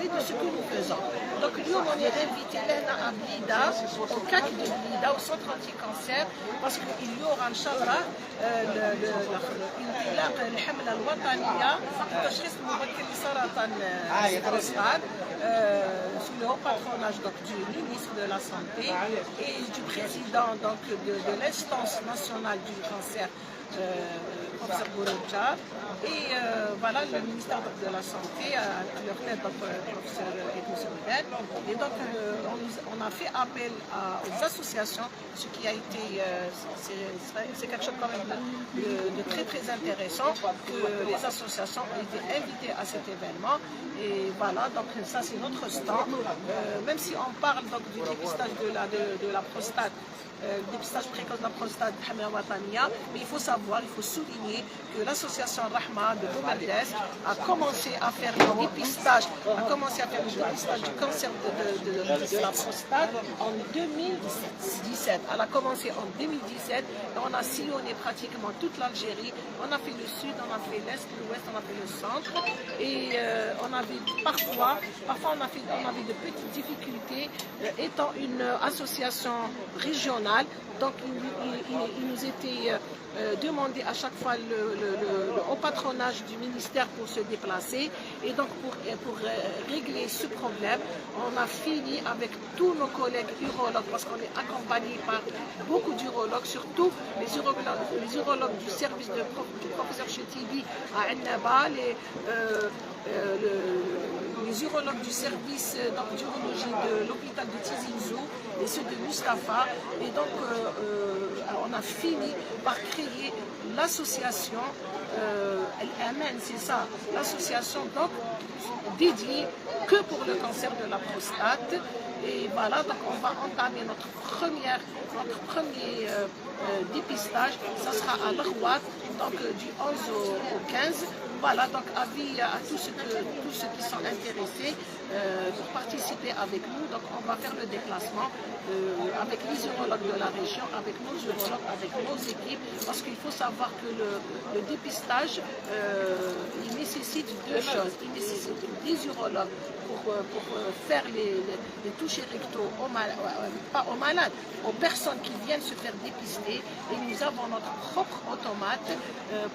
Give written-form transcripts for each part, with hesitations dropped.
parler de ce que nous faisons. Donc nous, on est invité à Blida, au CAC de Blida, au centre anti-cancer, parce qu'il y aura, Inch'Allah, الانطلاق الحملة الوطنية لتشخيص مبكر لسرطان البروستات sous le haut patronage donc, du ministre de la Santé et du président donc, de l'instance nationale du cancer, professeur Bouroucha, et voilà le ministère de la Santé à leur tête, donc, professeur Edmond Soledad. Et donc on a fait appel aux associations, ce qui a été, c'est quelque chose quand même de très très intéressant, que les associations ont été invitées à cet événement. Et voilà, donc ça c'est notre stand. Même si on parle donc, du dépistage de la prostate, dépistage précoce de la prostate, mais il faut savoir, il faut souligner que l'association Rahma de Boumerdès a commencé à faire le dépistage, du cancer de la prostate en 2017. Elle a commencé en 2017 et on a sillonné pratiquement toute l'Algérie. On a fait le sud, on a fait l'est, l'ouest, on a fait le centre et on avait parfois on avait de petites difficultés étant une association régionale. Donc il nous était demandé à chaque fois le haut patronage du ministère pour se déplacer. Et donc pour régler ce problème, on a fini avec tous nos collègues urologues, parce qu'on est accompagné par beaucoup d'urologues, surtout les urologues du service du professeur Chetibi à Ennaba, les urologues du service d'urologie de l'hôpital de Tizi Ouzou et ceux de Mustapha. Et donc on a fini par créer l'association Amen, c'est ça, l'association donc dédiée que pour le cancer de la prostate. Et voilà, donc on va entamer notre premier dépistage. Ça sera à l'Arwat, donc du 11 au 15. Voilà, donc avis à tous ceux qui sont intéressés pour participer avec nous. Donc on va faire le déplacement avec les urologues de la région, avec nos urologues, avec nos équipes, parce qu'il faut savoir que le dépistage, il nécessite deux choses. Il nécessite des urologues pour faire les touchés rectaux pas aux malades, aux personnes qui viennent se faire dépister. Et nous avons notre propre automate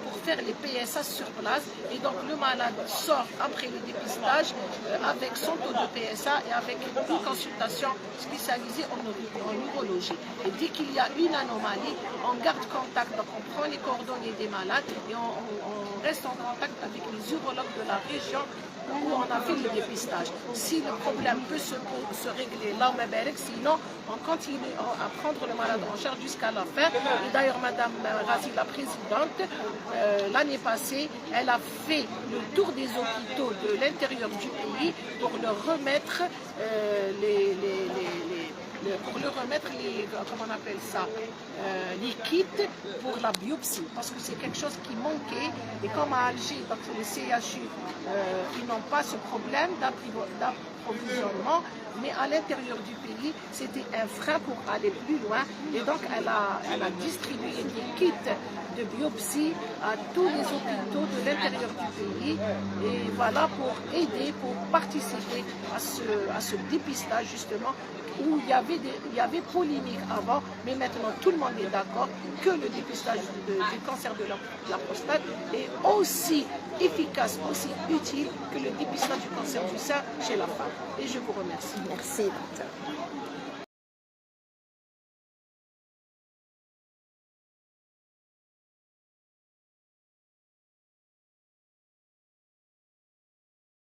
pour faire les PSA sur place. Et donc le malade sort après le dépistage avec son taux de PSA et avec une consultation spécialisée en urologie. Et dès qu'il y a une anomalie, on garde contact, donc on prend les coordonnées des malades et on reste en contact avec les urologues de la région où on a fait le dépistage. Si le problème peut se régler là, sinon on continue à prendre le malade en charge jusqu'à la fin. Et d'ailleurs, Madame Razi, la présidente, l'année passée, elle a fait le tour des hôpitaux de l'intérieur du pays pour leur remettre comment on appelle ça, les kits pour la biopsie, parce que c'est quelque chose qui manquait. Et comme à Alger, donc les CHU, ils n'ont pas ce problème d'approvisionnement, mais à l'intérieur du pays, c'était un frein pour aller plus loin. Et donc, elle a distribué des kits de biopsie à tous les hôpitaux de l'intérieur du pays. Et voilà, pour aider, pour participer à ce dépistage, justement, où il y avait polémique avant, mais maintenant tout le monde est d'accord que le dépistage du cancer de la prostate est aussi efficace, aussi utile que le dépistage du cancer du sein chez la femme. Et je vous remercie. Merci, docteur.